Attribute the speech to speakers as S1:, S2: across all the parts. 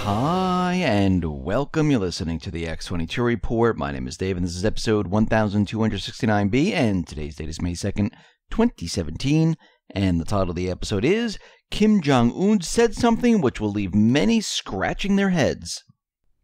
S1: Hi, and welcome. You're listening to the X22 Report. My name is Dave, and this is episode 1269B, and today's date is May 2nd, 2017, and the title of the episode is Kim Jong Un said something which will leave many scratching their heads.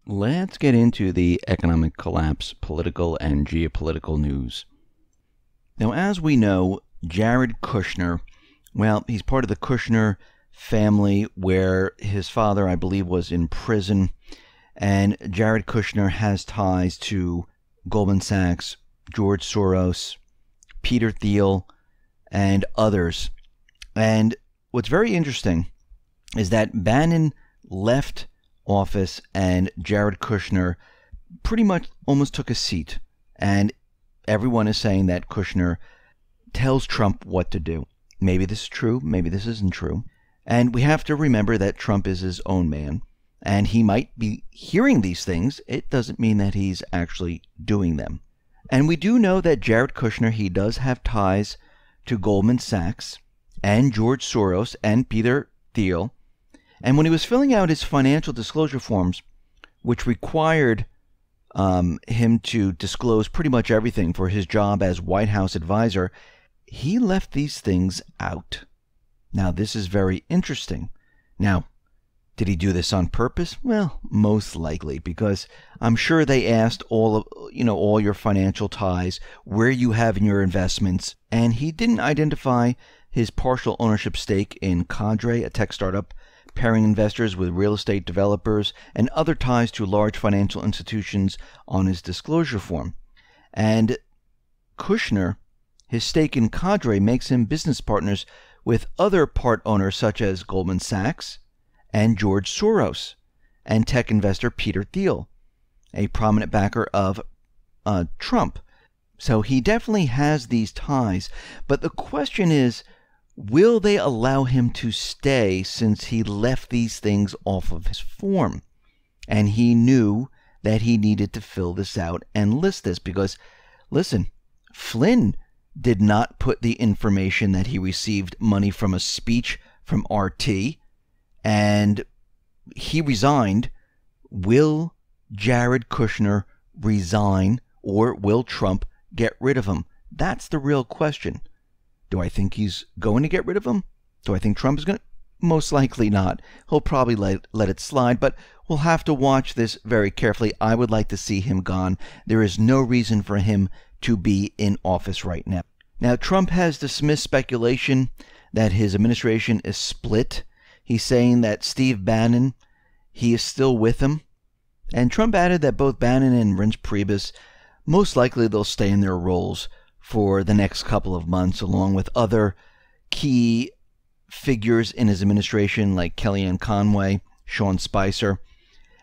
S1: Let's get into the economic collapse, political and geopolitical news. Now, as we know, Jared Kuschner, well, he's part of the Kuschner family where his father, I believe, was in prison, and Jared Kuschner has ties to Goldman Sachs, George Soros, Peter Thiel, and others. And what's very interesting is that Bannon left office and Jared Kuschner pretty much almost took a seat, and everyone is saying that Kuschner tells Trump what to do. Maybe this is true, maybe this isn't true. And we have to remember that Trump is his own man, and he might be hearing these things. It doesn't mean that he's actually doing them. And we do know that Jared Kuschner, he does have ties to Goldman Sachs and George Soros and Peter Thiel. And when he was filling out his financial disclosure forms, which required him to disclose pretty much everything for his job as White House advisor, he left these things out. Now, this is very interesting. Now, did he do this on purpose? Well, most likely, because I'm sure they asked all your financial ties, where you have in your investments, and he didn't identify his partial ownership stake in Cadre, a tech startup, pairing investors with real estate developers, and other ties to large financial institutions on his disclosure form. And Kuschner, his stake in Cadre makes him business partners with other part owners such as Goldman Sachs and George Soros and tech investor Peter Thiel, a prominent backer of Trump. So he definitely has these ties. But the question is, will they allow him to stay since he left these things off of his form? And he knew that he needed to fill this out and list this because, listen, Flynn did not put the information that he received money from a speech from RT, and he resigned. Will Jared Kuschner resign, or will Trump get rid of him? That's the real question. Do I think he's going to get rid of him? Do I think Trump is going to? Most likely not. He'll probably let it slide, but we'll have to watch this very carefully. I would like to see him gone. There is no reason for him to be in office right now. Now, Trump has dismissed speculation that his administration is split. He's saying that Steve Bannon, he is still with him. And Trump added that both Bannon and Reince Priebus, most likely they'll stay in their roles for the next couple of months, along with other key figures in his administration like Kellyanne Conway, Sean Spicer.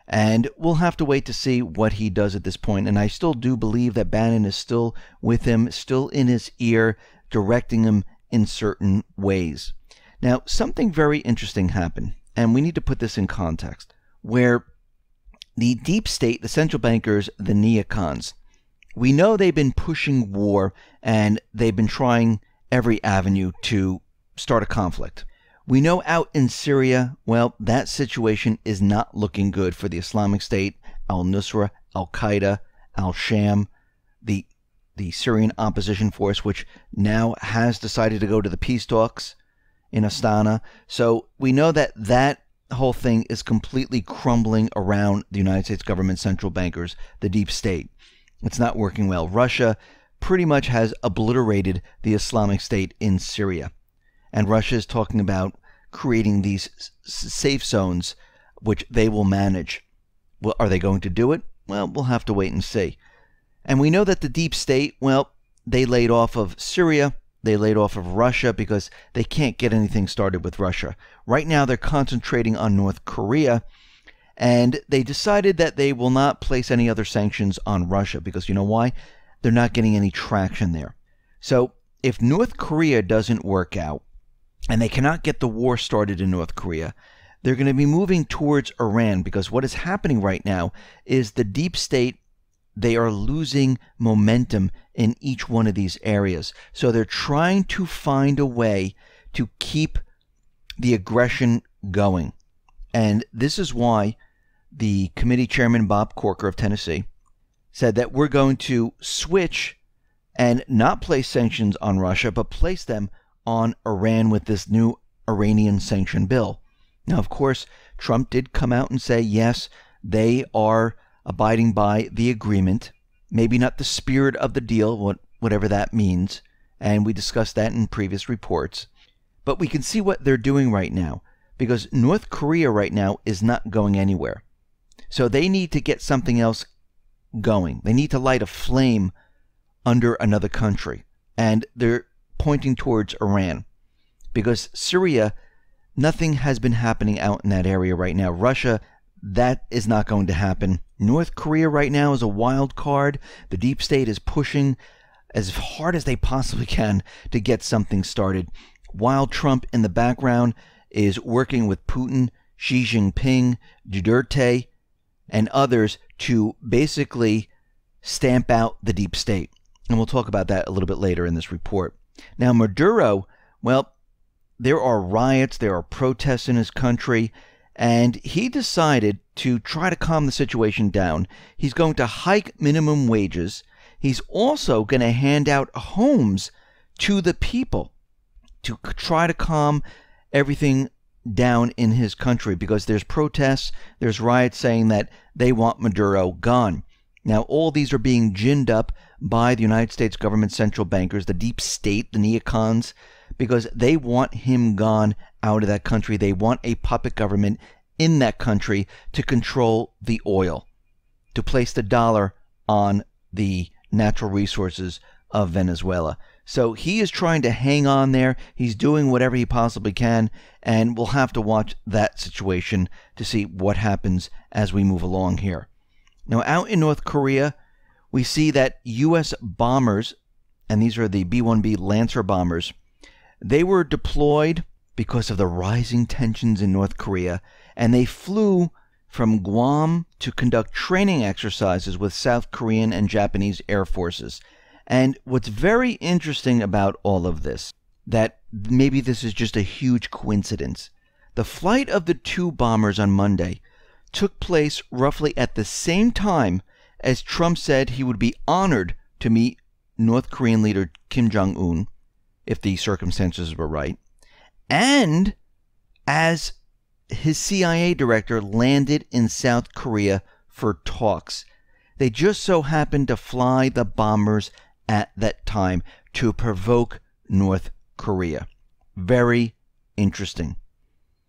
S1: And we'll have to wait to see what he does at this point. And I still do believe that Bannon is still with him, still in his ear, directing him in certain ways. Now, something very interesting happened, and we need to put this in context, where the deep state, the central bankers, the neocons, we know they've been pushing war, and they've been trying every avenue to start a conflict. We know out in Syria, well, that situation is not looking good for the Islamic State, al-Nusra, al-Qaeda, al-Sham, the Syrian opposition force, which now has decided to go to the peace talks in Astana. So we know that that whole thing is completely crumbling around the United States government, central bankers, the deep state. It's not working well. Russia pretty much has obliterated the Islamic State in Syria. And Russia is talking about creating these safe zones, which they will manage. Well, are they going to do it? Well, we'll have to wait and see. And we know that the deep state, well, they laid off of Syria, they laid off of Russia because they can't get anything started with Russia. Right now, they're concentrating on North Korea, and they decided that they will not place any other sanctions on Russia because you know why? They're not getting any traction there. So if North Korea doesn't work out, and they cannot get the war started in North Korea, they're going to be moving towards Iran because what is happening right now is the deep state, they are losing momentum in each one of these areas. So they're trying to find a way to keep the aggression going. And this is why the committee chairman, Bob Corker of Tennessee, said that we're going to switch and not place sanctions on Russia, but place them on Iran with this new Iranian sanction bill. Now, of course, Trump did come out and say, yes, they are abiding by the agreement, maybe not the spirit of the deal, whatever that means, and we discussed that in previous reports. But we can see what they're doing right now, because North Korea right now is not going anywhere. So they need to get something else going. They need to light a flame under another country, and they're pointing towards Iran, because Syria, nothing has been happening out in that area right now. Russia, that is not going to happen. North Korea right now is a wild card. The deep state is pushing as hard as they possibly can to get something started, while Trump in the background is working with Putin, Xi Jinping, Duterte, and others to basically stamp out the deep state. And we'll talk about that a little bit later in this report. Now, Maduro, well, there are riots, there are protests in his country, and he decided to try to calm the situation down. He's going to hike minimum wages. He's also going to hand out homes to the people to try to calm everything down in his country, because there's protests, there's riots saying that they want Maduro gone. Now, all these are being ginned up by the United States government central bankers, the deep state, the neocons, because they want him gone out of that country. They want a puppet government in that country to control the oil, to place the dollar on the natural resources of Venezuela. So he is trying to hang on there. He's doing whatever he possibly can, and we'll have to watch that situation to see what happens as we move along here. Now, out in North Korea, we see that U.S. bombers, and these are the B-1B Lancer bombers, they were deployed because of the rising tensions in North Korea, and they flew from Guam to conduct training exercises with South Korean and Japanese air forces. And what's very interesting about all of this, that maybe this is just a huge coincidence, the flight of the two bombers on Monday took place roughly at the same time as Trump said he would be honored to meet North Korean leader Kim Jong Un, if the circumstances were right, and as his CIA director landed in South Korea for talks. They just so happened to fly the bombers at that time to provoke North Korea. Very interesting.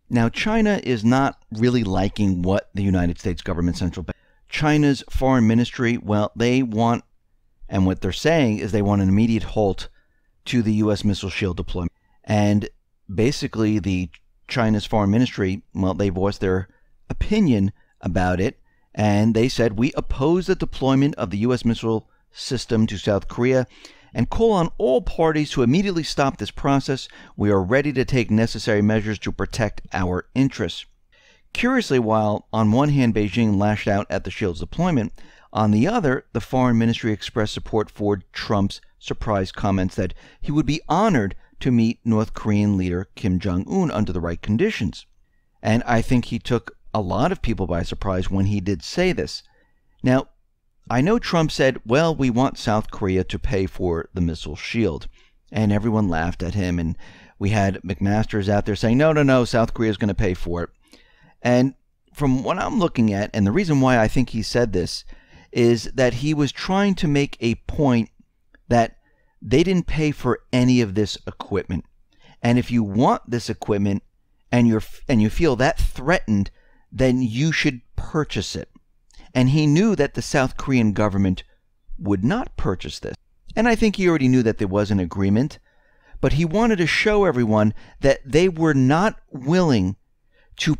S1: Now, China is not really liking what the United States government central bank, China's foreign ministry, well, they want, and what they're saying is they want an immediate halt to the U.S. missile shield deployment. And basically, the China's foreign ministry, well, they voiced their opinion about it, and they said, we oppose the deployment of the U.S. missile system to South Korea and call on all parties to immediately stop this process. We are ready to take necessary measures to protect our interests. Curiously, while on one hand Beijing lashed out at the shield's deployment, on the other, the foreign ministry expressed support for Trump's surprise comments that he would be honored to meet North Korean leader Kim Jong Un under the right conditions. And I think he took a lot of people by surprise when he did say this. Now, I know Trump said, well, we want South Korea to pay for the missile shield. And everyone laughed at him. And we had McMaster's out there saying, no, South Korea is going to pay for it. And from what I'm looking at, and the reason why I think he said this, is that he was trying to make a point that they didn't pay for any of this equipment. And if you want this equipment and you feel that threatened, then you should purchase it. And he knew that the South Korean government would not purchase this. And I think he already knew that there was an agreement, but he wanted to show everyone that they were not willing to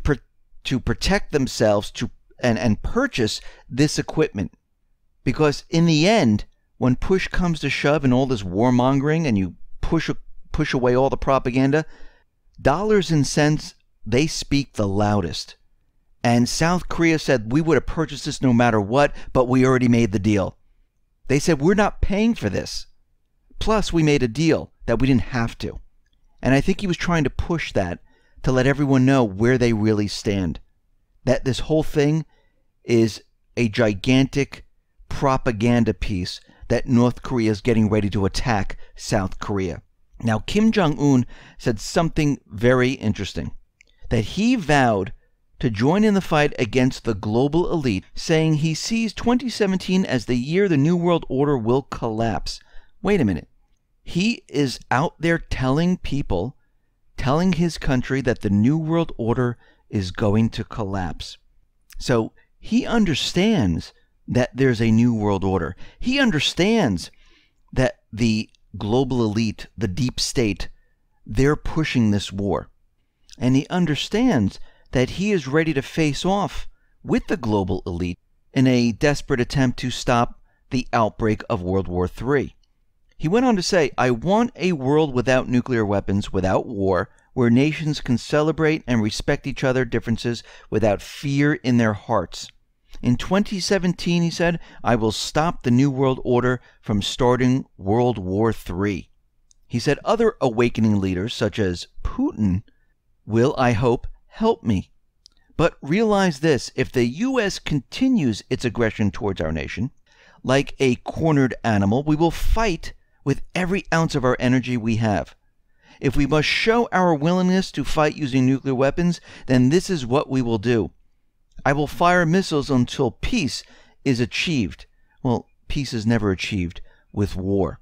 S1: protect themselves and purchase this equipment. Because in the end, when push comes to shove and all this warmongering and you push away all the propaganda, dollars and cents, they speak the loudest. And South Korea said, we would have purchased this no matter what, but we already made the deal. They said, we're not paying for this. Plus, we made a deal that we didn't have to. And I think he was trying to push that to let everyone know where they really stand. That this whole thing is a gigantic propaganda piece that North Korea is getting ready to attack South Korea. Now, Kim Jong Un said something very interesting, that he vowed to join in the fight against the global elite, saying he sees 2017 as the year the New World Order will collapse. Wait a minute. He is out there telling people, telling his country that the New World Order is going to collapse. So he understands that there's a New World Order. He understands that the global elite, the deep state, they're pushing this war. And he understands that he is ready to face off with the global elite in a desperate attempt to stop the outbreak of World War III. He went on to say, "I want a world without nuclear weapons, without war, where nations can celebrate and respect each other's differences without fear in their hearts. In 2017, he said, I will stop the New World Order from starting World War III. He said other awakening leaders, such as Putin, will, I hope, help me. But realize this, if the U.S. continues its aggression towards our nation, like a cornered animal, we will fight with every ounce of our energy we have. If we must show our willingness to fight using nuclear weapons, then this is what we will do. I will fire missiles until peace is achieved." Well, peace is never achieved with war.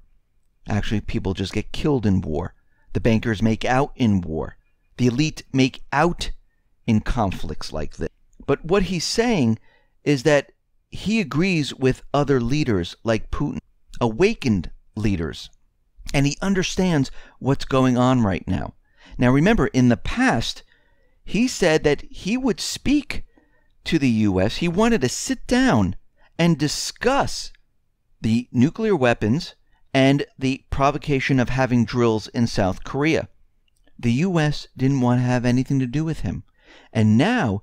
S1: Actually, people just get killed in war. The bankers make out in war. The elite make out in conflicts like this. But what he's saying is that he agrees with other leaders like Putin, awakened leaders, and he understands what's going on right now. Now remember, in the past, he said that he would speak to the U.S. He wanted to sit down and discuss the nuclear weapons and the provocation of having drills in South Korea. The U.S. didn't want to have anything to do with him. And now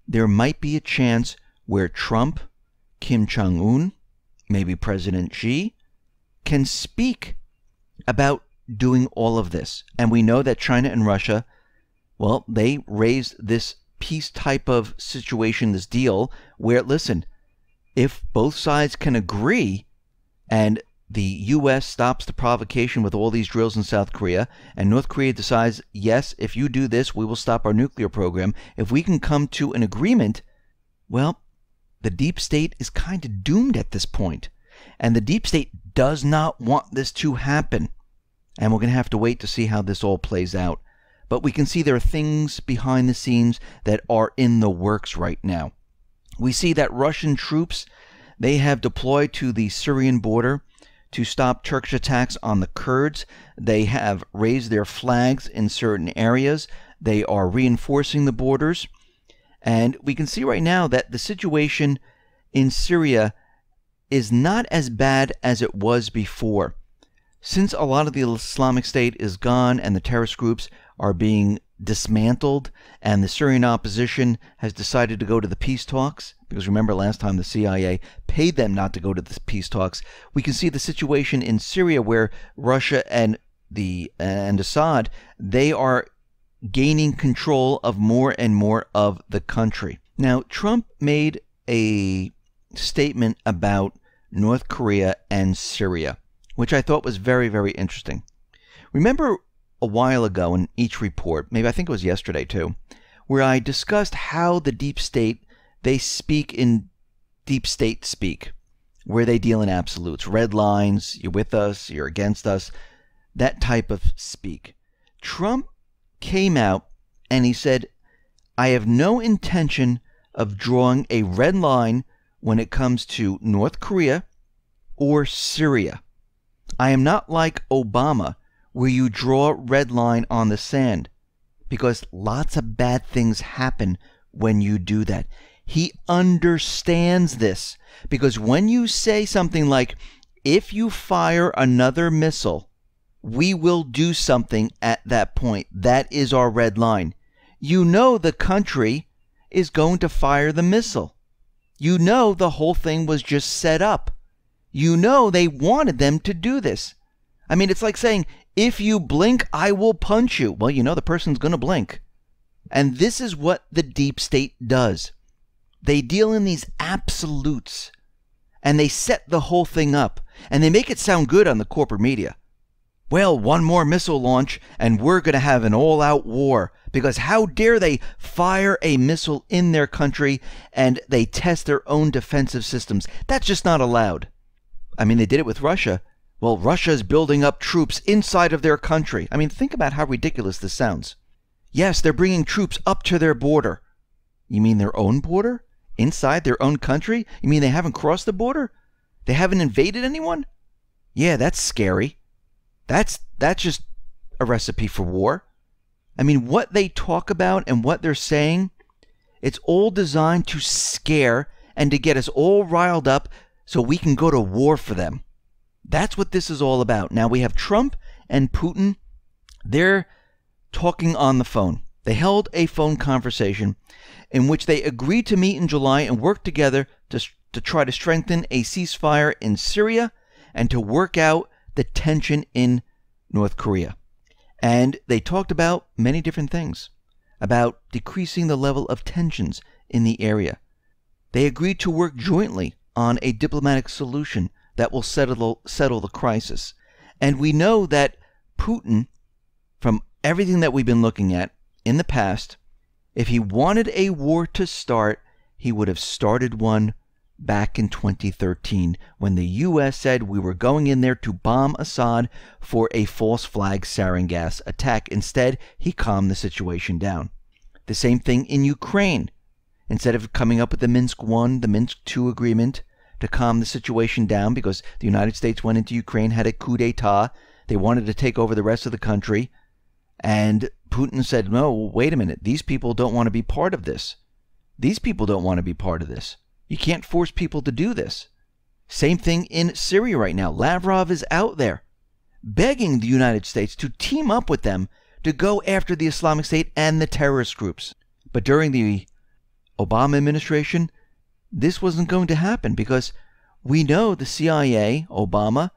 S1: there might be a chance where Trump, Kim Jong Un, maybe President Xi, can speak about doing all of this. And we know that China and Russia, well, they raised this peace type of situation, this deal, where, listen, if both sides can agree and the U.S. stops the provocation with all these drills in South Korea, and North Korea decides, yes, if you do this, we will stop our nuclear program. If we can come to an agreement, well, the deep state is kind of doomed at this point. And the deep state does not want this to happen. And we're going to have to wait to see how this all plays out. But we can see there are things behind the scenes that are in the works right now. We see that Russian troops, they have deployed to the Syrian border to stop Turkish attacks on the Kurds. They have raised their flags in certain areas. They are reinforcing the borders. And we can see right now that the situation in Syria is not as bad as it was before. Since a lot of the Islamic State is gone and the terrorist groups are being dismantled and the Syrian opposition has decided to go to the peace talks, because remember last time the CIA paid them not to go to the peace talks, we can see the situation in Syria where Russia and Assad, they are gaining control of more and more of the country. Now, Trump made a statement about North Korea and Syria, which I thought was very, very interesting. Remember a while ago in each report, maybe I think it was yesterday too, where I discussed how the deep state, they speak in deep state speak, where they deal in absolutes, red lines, you're with us, you're against us, that type of speak. Trump came out and he said, I have no intention of drawing a red line when it comes to North Korea or Syria. I am not like Obama, where you draw a red line on the sand, because lots of bad things happen when you do that. He understands this, because when you say something like, if you fire another missile, we will do something at that point. That is our red line. You know the country is going to fire the missile. You know the whole thing was just set up. You know they wanted them to do this. I mean, it's like saying, if you blink, I will punch you. Well, you know the person's going to blink. And this is what the deep state does. they deal in these absolutes, and they set the whole thing up, and they make it sound good on the corporate media. Well, one more missile launch, and we're going to have an all-out war, because how dare they fire a missile in their country and they test their own defensive systems? That's just not allowed. I mean, they did it with Russia. Well, Russia's building up troops inside of their country. I mean, think about how ridiculous this sounds. Yes, they're bringing troops up to their border. You mean their own border? Inside their own country? You mean they haven't crossed the border? They haven't invaded anyone? Yeah, that's scary. That's just a recipe for war. I mean, what they talk about and what they're saying, it's all designed to scare and to get us all riled up so we can go to war for them. That's what this is all about. Now we have Trump and Putin. They're talking on the phone. They held a phone conversation in which they agreed to meet in July and work together to try to strengthen a ceasefire in Syria and to work out the tension in North Korea. And they talked about many different things, about decreasing the level of tensions in the area. They agreed to work jointly on a diplomatic solution that will settle the crisis. And we know that Putin, from everything that we've been looking at in the past, if he wanted a war to start, he would have started one back in 2013 when the U.S. said we were going in there to bomb Assad for a false flag sarin gas attack. Instead, he calmed the situation down. The same thing in Ukraine. Instead of coming up with the Minsk I, the Minsk II agreement to calm the situation down because the United States went into Ukraine, had a coup d'etat. They wanted to take over the rest of the country. And Putin said, no, wait a minute. These people don't want to be part of this. These people don't want to be part of this. You can't force people to do this. Same thing in Syria right now. Lavrov is out there begging the United States to team up with them to go after the Islamic State and the terrorist groups. But during the Obama administration, this wasn't going to happen because we know the CIA, Obama,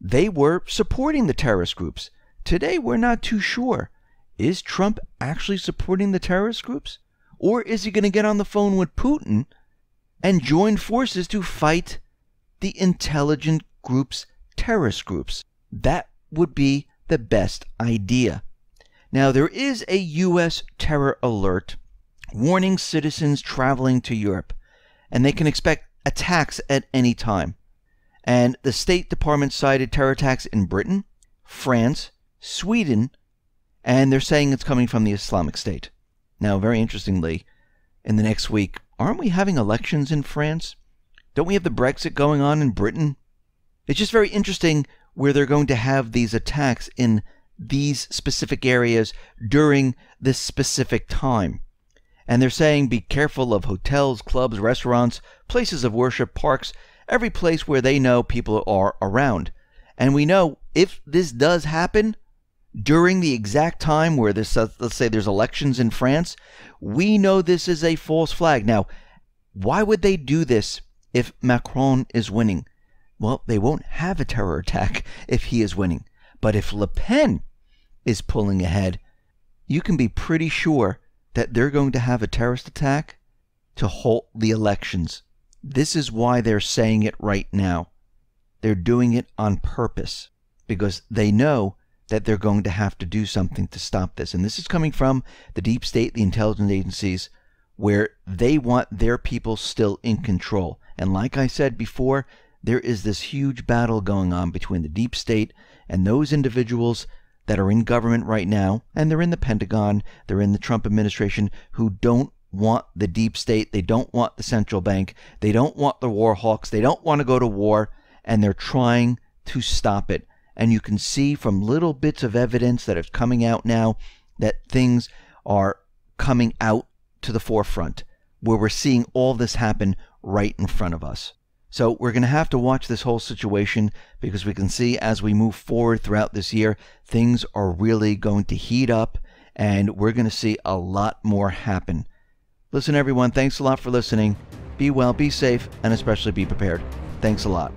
S1: they were supporting the terrorist groups. Today, we're not too sure. Is Trump actually supporting the terrorist groups? Or is he going to get on the phone with Putin and join forces to fight the intelligent groups, terrorist groups? That would be the best idea. Now, there is a U.S. terror alert warning citizens traveling to Europe, and they can expect attacks at any time. And the State Department cited terror attacks in Britain, France, Sweden, and they're saying it's coming from the Islamic State. Now, very interestingly, in the next week, aren't we having elections in France? Don't we have the Brexit going on in Britain? It's just very interesting where they're going to have these attacks in these specific areas during this specific time. And they're saying be careful of hotels, clubs, restaurants, places of worship, parks, every place where they know people are around. And we know if this does happen during the exact time where this, let's say there's elections in France, we know this is a false flag. Now, why would they do this if Macron is winning? Well, they won't have a terror attack if he is winning. But if Le Pen is pulling ahead, you can be pretty sure that they're going to have a terrorist attack to halt the elections. This is why they're saying it right now. They're doing it on purpose because they know that they're going to have to do something to stop this. And this is coming from the deep state, the intelligence agencies, where they want their people still in control. And like I said before, there is this huge battle going on between the deep state and those individuals that are in government right now, and they're in the Pentagon, they're in the Trump administration, who don't want the deep state, they don't want the central bank, they don't want the war hawks, they don't want to go to war, and they're trying to stop it. And you can see from little bits of evidence that is coming out now that things are coming out to the forefront, where we're seeing all this happen right in front of us. So we're going to have to watch this whole situation because we can see as we move forward throughout this year, things are really going to heat up and we're going to see a lot more happen. Listen, everyone, thanks a lot for listening. Be well, be safe, and especially be prepared. Thanks a lot.